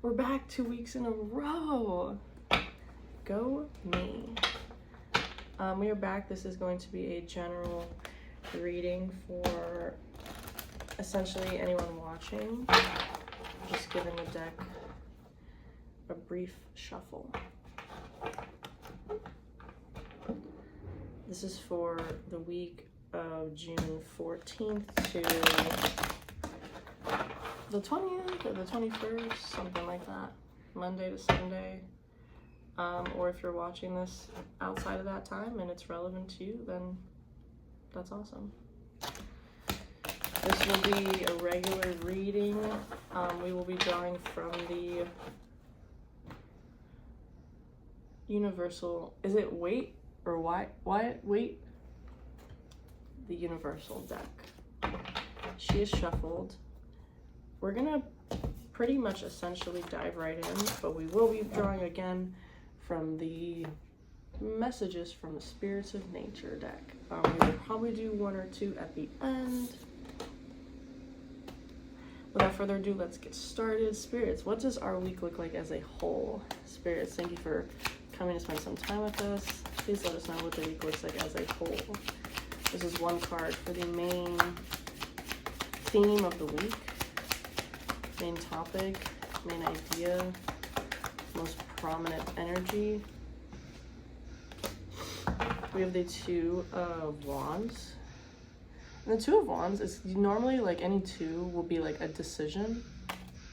We're back 2 weeks in a row. Go me. We are back. This is going to be a general reading for essentially anyone watching. Just giving the deck a brief shuffle. This is for the week of June 14th to the 20th or the 21st, something like that. Monday to Sunday. Or if you're watching this outside of that time and it's relevant to you, then that's awesome. This will be a regular reading. We will be drawing from the Universal, is it Wait or Why? Wait? The Universal deck. She is shuffled. We're gonna pretty much essentially dive right in, but we will be drawing again from the Messages from the Spirits of Nature deck. We will probably do one or two at the end. Without further ado, let's get started. Spirits, what does our week look like as a whole? Spirits, thank you for coming to spend some time with us. Please let us know what the week looks like as a whole. This is one card for the main theme of the week. Main topic, main idea, most prominent energy. We have the Two of Wands. And the Two of Wands is normally like any two will be like a decision.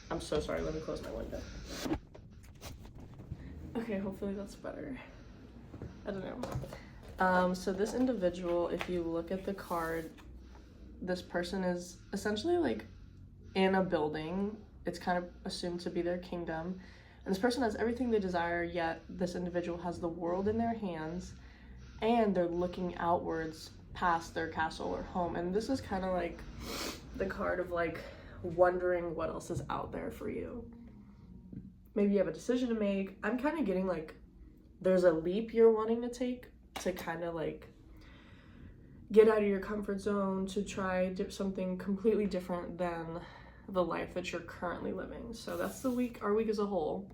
I'm so sorry, let me close my window. Okay, hopefully that's better. I don't know. So this individual, if you look at the card, this person is essentially like in a building. It's kind of assumed to be their kingdom. And this person has everything they desire, yet this individual has the world in their hands and they're looking outwards past their castle or home. And this is kind of like the card of like wondering what else is out there for you. Maybe you have a decision to make. I'm kind of getting like there's a leap you're wanting to take to kind of like get out of your comfort zone, to try something completely different than the life that you're currently living. So that's the week, our week as a whole.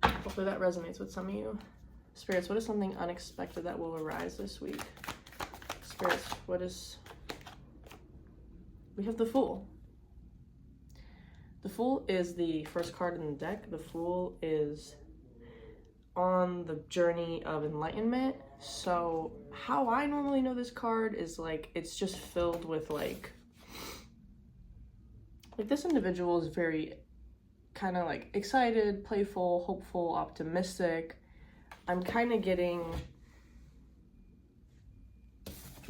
Hopefully that resonates with some of you. Spirits, what is something unexpected that will arise this week? Spirits, what is... We have the Fool. The Fool is the first card in the deck. The Fool is on the journey of enlightenment. So how I normally know this card is like, it's just filled with like this individual is very kind of like excited, playful, hopeful, optimistic. I'm kind of getting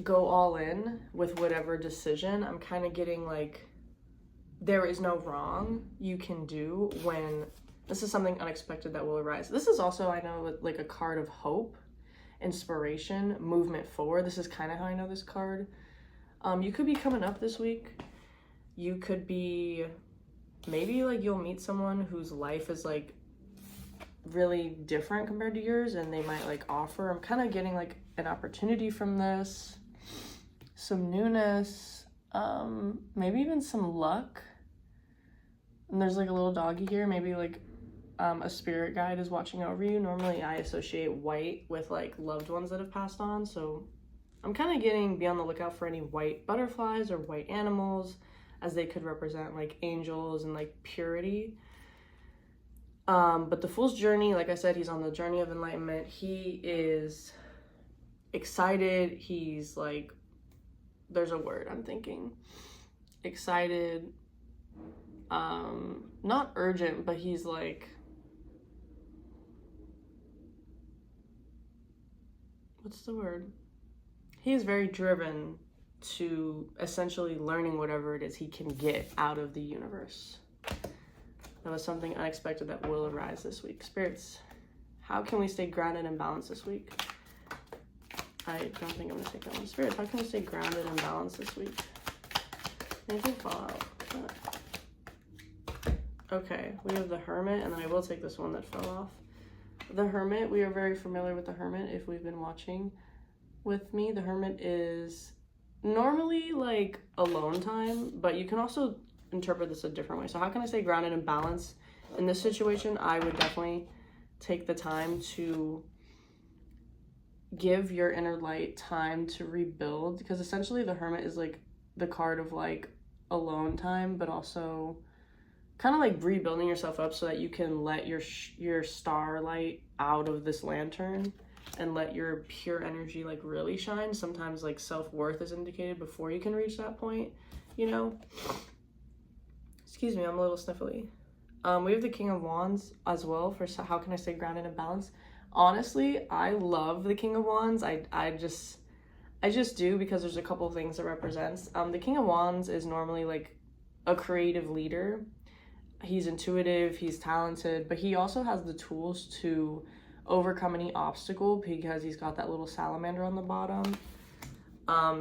go all in with whatever decision. I'm kind of getting like there is no wrong you can do when this is something unexpected that will arise. This is also, I know, like a card of hope, inspiration, movement forward. This is kind of how I know this card. You could be coming up this week. You could be, maybe like you'll meet someone whose life is like really different compared to yours and they might like offer. I'm kind of getting like an opportunity from this, some newness, maybe even some luck. And there's like a little doggy here, maybe like a spirit guide is watching over you. Normally I associate white with like loved ones that have passed on, so I'm kind of getting be on the lookout for any white butterflies or white animals, as they could represent like angels and like purity. But the Fool's journey, like I said, he's on the journey of enlightenment. He is excited. He's like, there's a word I'm thinking. Excited. Not urgent, but he's like, what's the word? He is very driven to essentially learning whatever it is he can get out of the universe. That was something unexpected that will arise this week. Spirits, how can we stay grounded and balanced this week? I don't think I'm gonna take that one. Spirits, how can we stay grounded and balanced this week? Anything fall out? Okay, we have the Hermit, and then I will take this one that fell off. The Hermit, we are very familiar with the Hermit if we've been watching with me. The Hermit is normally like alone time, but you can also interpret this a different way. So how can I stay grounded and balanced? in this situation, I would definitely take the time to give your inner light time to rebuild, because essentially the Hermit is like the card of like alone time, but also kind of like rebuilding yourself up so that you can let your starlight out of this lantern and let your pure energy like really shine. Sometimes like self-worth is indicated before you can reach that point, you know. Excuse me, I'm a little sniffly. We have the King of Wands as well for how can I stay grounded and balanced. Honestly, I love the King of Wands. I just do, because there's a couple of things it represents. The King of Wands is normally like a creative leader. He's intuitive, he's talented, but he also has the tools to overcome any obstacle because he's got that little salamander on the bottom.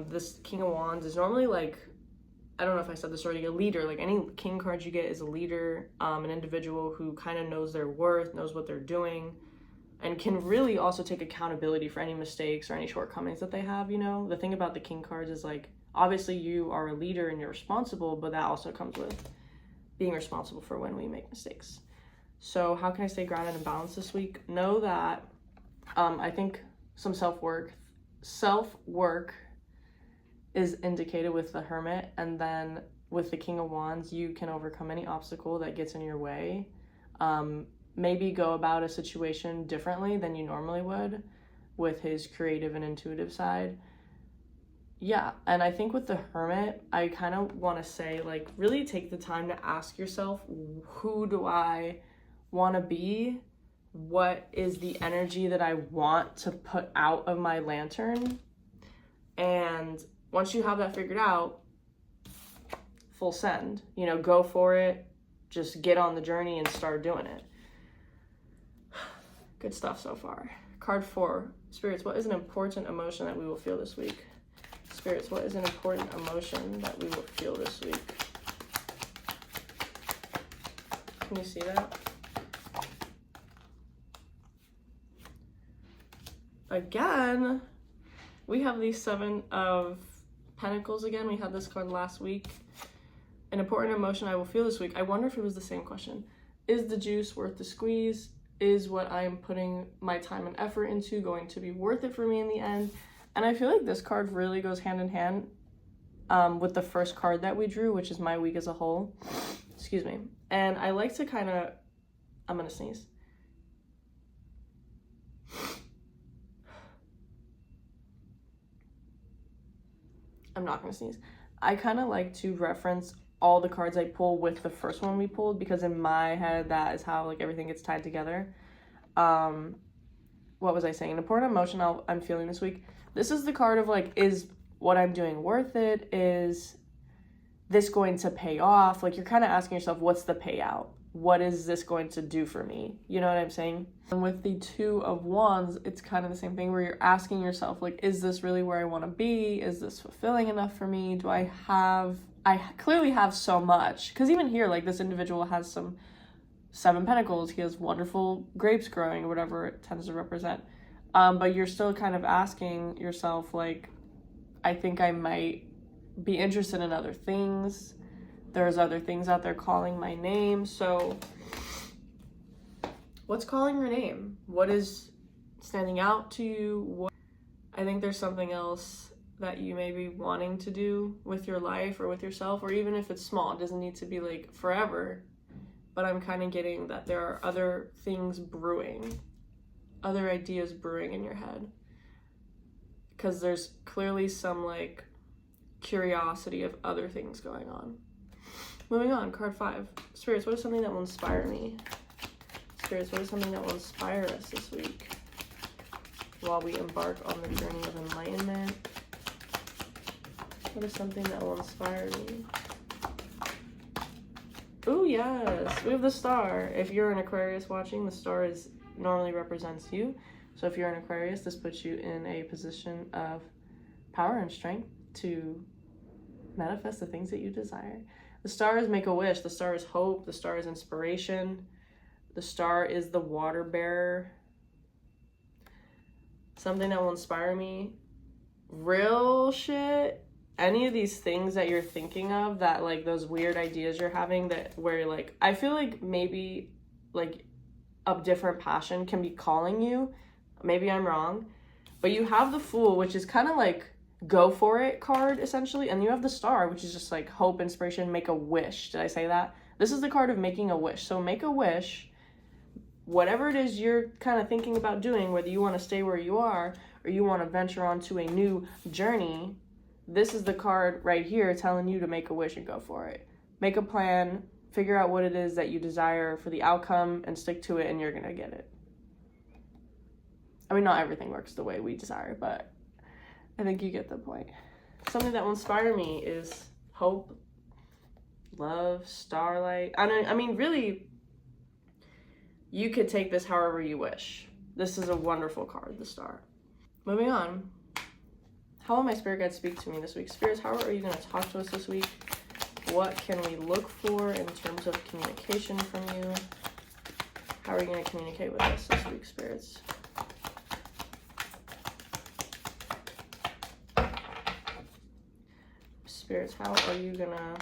This King of Wands is normally like, I don't know if I said this already, a leader. Like any king card you get is a leader, an individual who kind of knows their worth, knows what they're doing, and can really also take accountability for any mistakes or any shortcomings that they have, you know? The thing about the king cards is like, obviously you are a leader and you're responsible, but that also comes with being responsible for when we make mistakes. So how can I stay grounded and balanced this week? Know that I think some self-work is indicated with the Hermit, and then with the King of Wands, you can overcome any obstacle that gets in your way. Maybe go about a situation differently than you normally would with his creative and intuitive side. Yeah, and I think with the Hermit, I kind of want to say, like, really take the time to ask yourself, who do I want to be? What is the energy that I want to put out of my lantern? And once you have that figured out, full send. You know, go for it. Just get on the journey and start doing it. Good stuff so far. Card 4. Spirits, what is an important emotion that we will feel this week? Spirits, what is an important emotion that we will feel this week? Can you see that? Again, we have the 7 of Pentacles again. We had this card last week. An important emotion I will feel this week. I wonder if it was the same question. Is the juice worth the squeeze? Is what I am putting my time and effort into going to be worth it for me in the end? And I feel like this card really goes hand in hand with the first card that we drew, which is my week as a whole. Excuse me. And I like to kind of, I'm gonna sneeze. I'm not gonna sneeze. I kind of like to reference all the cards I pull with the first one we pulled, because in my head, that is how like everything gets tied together. What was I saying? An important emotion I'm feeling this week. This is the card of like, is what I'm doing worth it? Is this going to pay off? Like, you're kind of asking yourself, what's the payout? What is this going to do for me? You know what I'm saying? And with the 2 of Wands, it's kind of the same thing where you're asking yourself, like, is this really where I want to be? Is this fulfilling enough for me? I clearly have so much. Because even here, like, this individual has some 7 Pentacles. He has wonderful grapes growing, or whatever it tends to represent. But you're still kind of asking yourself, like, I think I might be interested in other things. There's other things out there calling my name. So what's calling your name? What is standing out to you? I think there's something else that you may be wanting to do with your life or with yourself, or even if it's small, it doesn't need to be like forever. But I'm kind of getting that there are other things brewing, other ideas brewing in your head. Because there's clearly some like curiosity of other things going on. Moving on, card 5. Spirits, what is something that will inspire me? Spirits, what is something that will inspire us this week while we embark on the journey of enlightenment? What is something that will inspire me? Ooh, yes, we have the Star. If you're an Aquarius watching, the Star normally represents you. So if you're an Aquarius, this puts you in a position of power and strength to manifest the things that you desire. The Star is make a wish. The Star is hope. The Star is inspiration. The Star is the water bearer. Something that will inspire me. Real shit. Any of these things that you're thinking of, that like those weird ideas you're having, that where you're like, I feel like maybe like a different passion can be calling you. Maybe I'm wrong, but you have the Fool, which is kind of like go for it card essentially, and you have the Star, which is just like hope, inspiration, make a wish. Did I say that? This is the card of making a wish. So make a wish, whatever it is you're kind of thinking about doing, whether you want to stay where you are or you want to venture onto a new journey. This is the card right here telling you to make a wish and go for it. Make a plan, figure out what it is that you desire for the outcome, and stick to it, and you're going to get it. I mean, not everything works the way we desire, but I think you get the point. Something that will inspire me is hope, love, starlight. I mean, really, you could take this however you wish. This is a wonderful card, the Star. Moving on. How will my spirit guides speak to me this week? Spirits, how are you going to talk to us this week? What can we look for in terms of communication from you? How are you going to communicate with us this week, spirits? Spirits, how are you going to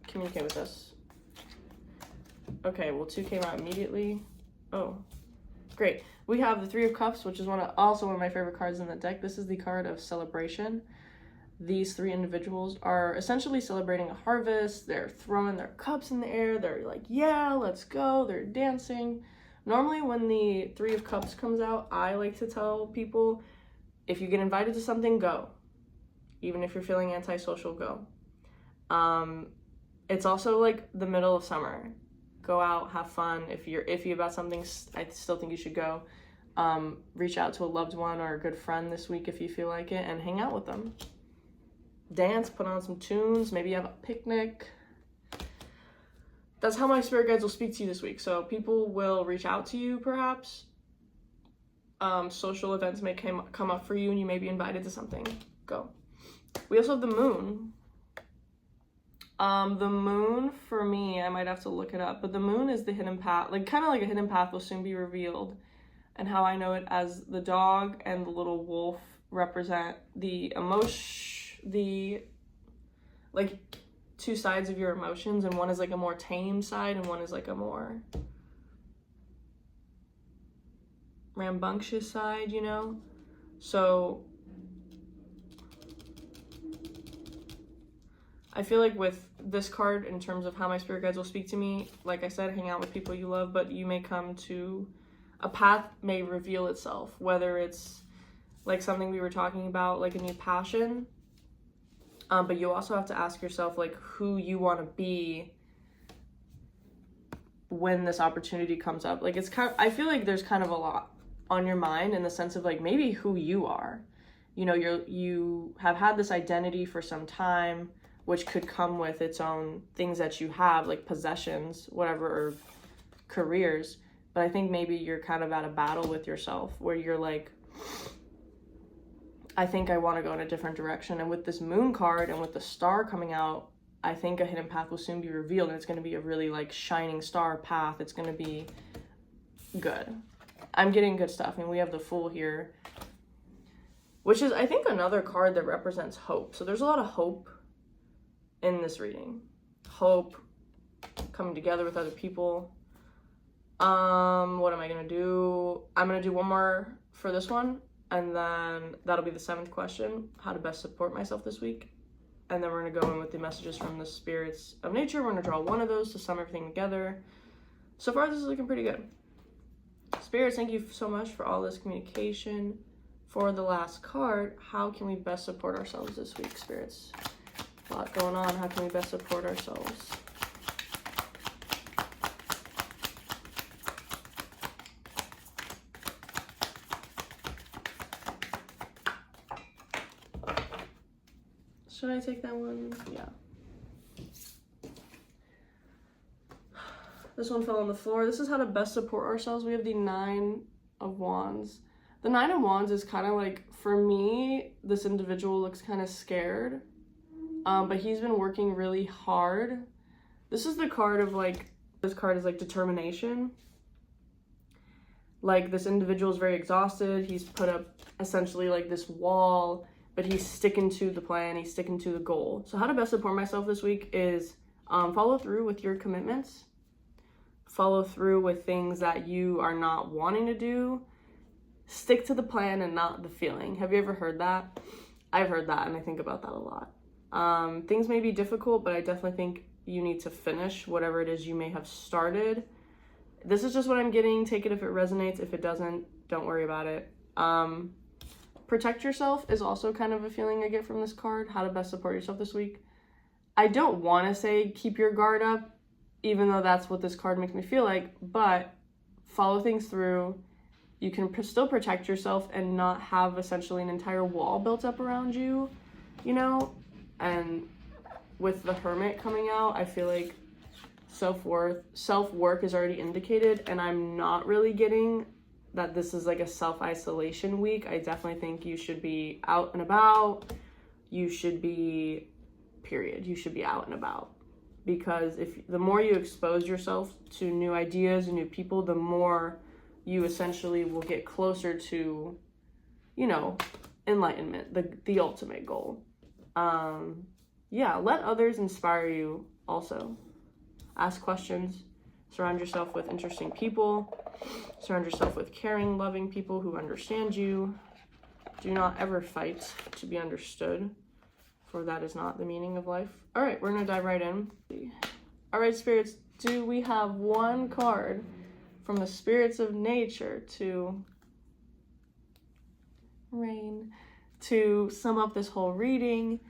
communicate with us? Okay, well, 2 came out immediately. Oh, great. We have the 3 of Cups, which is also one of my favorite cards in the deck. This is the card of celebration. These 3 individuals are essentially celebrating a harvest. They're throwing their cups in the air. They're like, yeah, let's go. They're dancing. Normally when the 3 of Cups comes out, I like to tell people, if you get invited to something, go. Even if you're feeling antisocial, go. It's also like the middle of summer. Go out, have fun. If you're iffy about something, I still think you should go. Reach out to a loved one or a good friend this week if you feel like it, and hang out with them. Dance, put on some tunes, maybe have a picnic. That's how my spirit guides will speak to you this week. So people will reach out to you, perhaps. Social events may come up for you, and you may be invited to something. Go. We also have the Moon. The Moon, for me, I might have to look it up, but the Moon is the hidden path, like kind of like a hidden path will soon be revealed. And how I know it, as the dog and the little wolf represent the like 2 sides of your emotions, and one is like a more tame side and one is like a more rambunctious side, you know? So I feel like with this card, in terms of how my spirit guides will speak to me, like I said, hang out with people you love, but you may come to a path may reveal itself, whether it's like something we were talking about, like a new passion, but you also have to ask yourself like who you want to be when this opportunity comes up. Like, it's kind of, I feel like there's kind of a lot on your mind in the sense of like maybe who you are. You know, you have had this identity for some time, which could come with its own things that you have, like possessions, whatever, or careers. But I think maybe you're kind of at a battle with yourself where you're like, I think I want to go in a different direction. And with this Moon card and with the Star coming out, I think a hidden path will soon be revealed, and it's going to be a really like shining star path. It's going to be good. I'm getting good stuff. I mean, we have the Fool here, which is, I think, another card that represents hope. So there's a lot of hope in this reading. Hope, coming together with other people. What am I gonna do? I'm gonna do one more for this one, and then that'll be the 7th question, how to best support myself this week. And then we're gonna go in with the messages from the spirits of nature. We're gonna draw one of those to sum everything together. So far, this is looking pretty good. Spirits, thank you so much for all this communication. For the last card, how can we best support ourselves this week, spirits? A lot going on. How can we best support ourselves? Should I take that one? Yeah. This one fell on the floor. This is how to best support ourselves. We have the 9 of Wands. The 9 of Wands is kind of like, for me, this individual looks kind of scared. But he's been working really hard. This is the card of like, this card is like determination. Like, this individual is very exhausted. He's put up essentially like this wall, but he's sticking to the plan. He's sticking to the goal. So how to best support myself this week is follow through with your commitments. follow through with things that you are not wanting to do. Stick to the plan and not the feeling. Have you ever heard that? I've heard that, and I think about that a lot. Things may be difficult, but I definitely think you need to finish whatever it is you may have started. This is just what I'm getting. Take it if it resonates. If it doesn't, don't worry about it. Protect yourself is also kind of a feeling I get from this card. How to best support yourself this week. I don't want to say keep your guard up, even though that's what this card makes me feel like, but follow things through. You can still protect yourself and not have essentially an entire wall built up around you, you know? And with the Hermit coming out, I feel like self-work is already indicated, and I'm not really getting that this is like a self-isolation week. I definitely think you should be out and about. You should be, period. You should be out and about. Because the more you expose yourself to new ideas and new people, the more you essentially will get closer to, you know, enlightenment, the ultimate goal. Yeah, let others inspire you also. Ask questions. Surround yourself with interesting people. Surround yourself with caring, loving people who understand you. Do not ever fight to be understood, for that is not the meaning of life. All right, we're gonna dive right in. All right, spirits, do we have one card from the spirits of nature to rain to sum up this whole reading?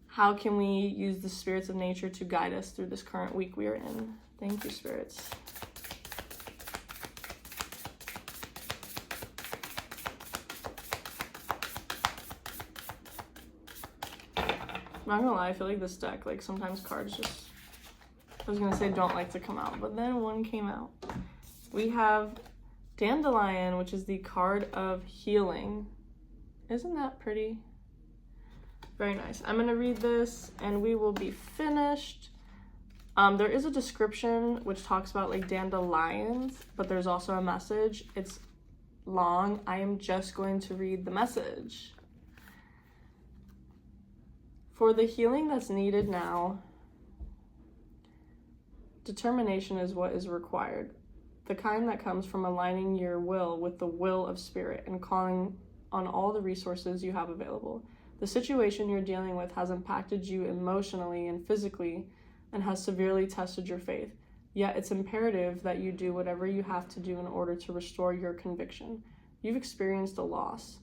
How can we use the spirits of nature to guide us through this current week we are in? Thank you, spirits. I'm not gonna lie, I feel like this deck, like sometimes cards just, I was gonna say don't like to come out, but then one came out. We have Dandelion, which is the card of healing. Isn't that pretty? Very nice. I'm gonna read this and we will be finished. There is a description which talks about like dandelions, but there's also a message. It's long. I am just going to read the message. For the healing that's needed now, determination is what is required. The kind that comes from aligning your will with the will of spirit and calling on all the resources you have available. The situation you're dealing with has impacted you emotionally and physically and has severely tested your faith. Yet it's imperative that you do whatever you have to do in order to restore your conviction. You've experienced a loss,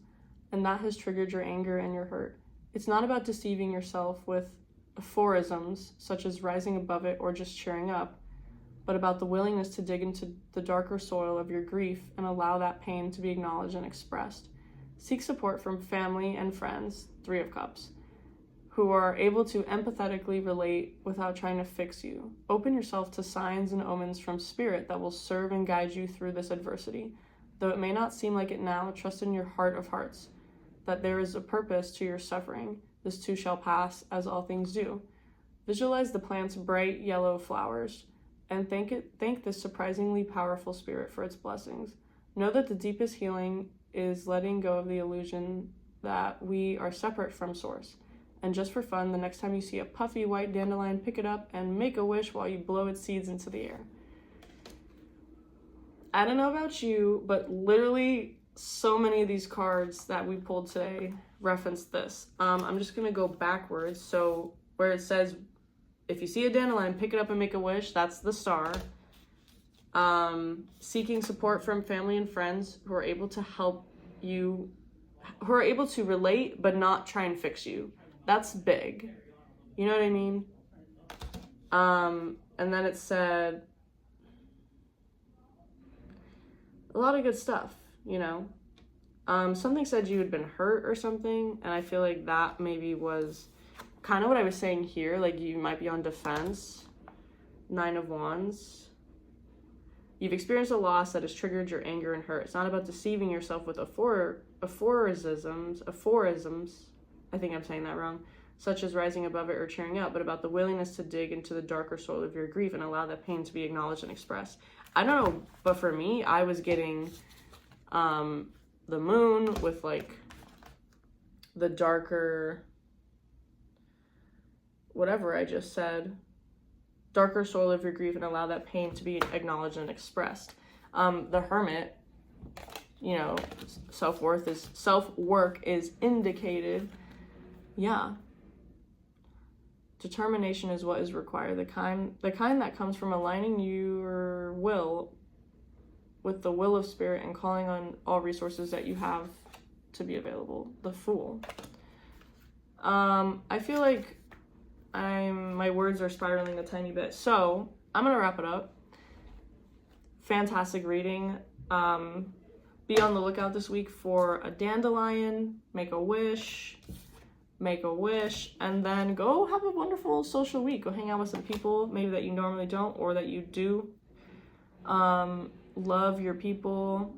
and that has triggered your anger and your hurt. It's not about deceiving yourself with aphorisms, such as rising above it or just cheering up, but about the willingness to dig into the darker soil of your grief and allow that pain to be acknowledged and expressed. Seek support from family and friends, 3 of Cups, who are able to empathetically relate without trying to fix you. Open yourself to signs and omens from spirit that will serve and guide you through this adversity. Though it may not seem like it now, trust in your heart of hearts that there is a purpose to your suffering. This too shall pass, as all things do. Visualize the plant's bright yellow flowers and thank this surprisingly powerful spirit for its blessings. Know that the deepest healing is letting go of the illusion that we are separate from source. And just for fun, the next time you see a puffy white dandelion, pick it up and make a wish while you blow its seeds into the air. I don't know about you, but literally so many of these cards that we pulled today reference this. I'm just gonna go backwards. So where it says, if you see a dandelion, pick it up and make a wish, that's the star. Seeking support from family and friends who are able to help you, who are able to relate but not try and fix you. That's big. You know what I mean? And then it said a lot of good stuff, you know? Something said you had been hurt or something, and I feel like that maybe was kind of what I was saying here, like you might be on defense. 9 of Wands. You've experienced a loss that has triggered your anger and hurt. It's not about deceiving yourself with aphorisms, I think I'm saying that wrong, such as rising above it or cheering up, but about the willingness to dig into the darker soil of your grief and allow that pain to be acknowledged and expressed. I don't know, but for me, I was getting the moon with like the darker, whatever I just said, darker soil of your grief and allow that pain to be acknowledged and expressed. The Hermit, you know, self-work is indicated. Yeah. Determination is what is required. The kind that comes from aligning your will with the will of spirit and calling on all resources that you have to be available. The Fool. I feel like my words are spiraling a tiny bit. So I'm gonna wrap it up. Fantastic reading. Be on the lookout this week for a dandelion, make a wish, and then go have a wonderful social week. Go hang out with some people, maybe that you normally don't, or that you do. Love your people.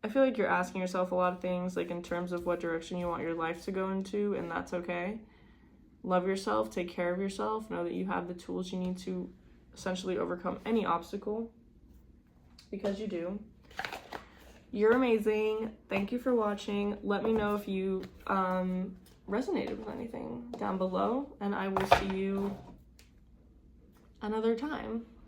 I feel like you're asking yourself a lot of things, like in terms of what direction you want your life to go into, and that's okay. Love yourself, take care of yourself, know that you have the tools you need to essentially overcome any obstacle, because you do. You're amazing. Thank you for watching. Let me know if you resonated with anything down below, and I will see you another time.